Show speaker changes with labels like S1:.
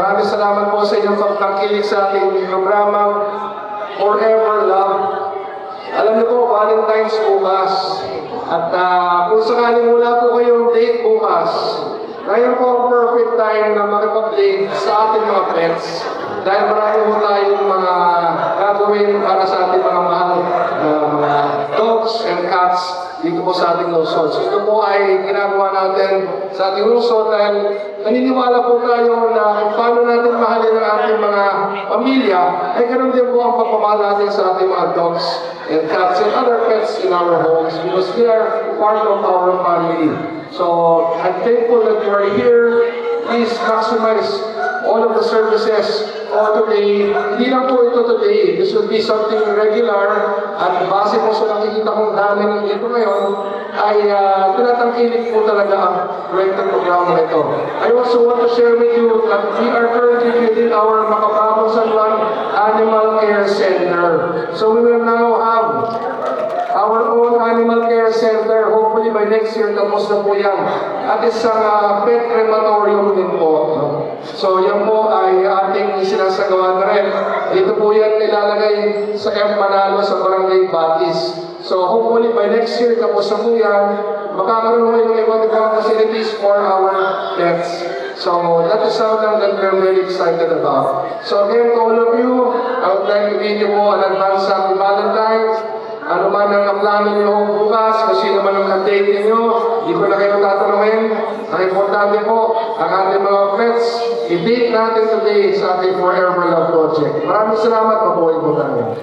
S1: Maraming salamat po sa inyong pagtangkilik sa ating programang Forever Love. Alam niyo po, Valentine's bukas. At kung sakaling wala po kayong date bukas, ngayon po ang perfect time na makipag-date sa ating mga pets. Dahil marami po tayong mga gagawin para sa ating mga mahal na mga dogs and cats dito po sa ating lungsod. So ito po ay ginagawa natin sa ating lungsod dahil naniniwala po tayo na kung paano natin mahalin ang ating mga pamilya, ay ganoon din po ang pagmamahal natin sa ating mga dogs and cats and other pets in our homes because they are part of our family. So I'm thankful that you are here. Please maximize all of the services for today. Hindi lang po ito today. This will be something regular. At base po sa nakikita kong dami dito ngayon, ay tinatangkilik po talaga ang rental program na ito. I also want to share with you that we are currently building our Macababang San Juan Animal Care Center. So we will now have our own animal care center. Hopefully by next year, tapos na po yan. At isang pet crematorium din po. So yan po ay ating sinasagawa na rin. Dito po yan nilalagay sa M. Manalo sa Barangay Batis. So hopefully by next year, tapos na po yan, makakaroon ng iba't ibang facilities for our pets. So that is something that we're very excited about. So again, to all of you, I would like to bid you po an advance happy Valentine's. Ano man ang plano niyo bukas, kasi naman ang date niyo, hindi ko na kayo tatanungin. Ang importante po, ang ating mga pets, i-date natin today sa ating Forever Love Project. Maraming salamat, mabuhay po tayo.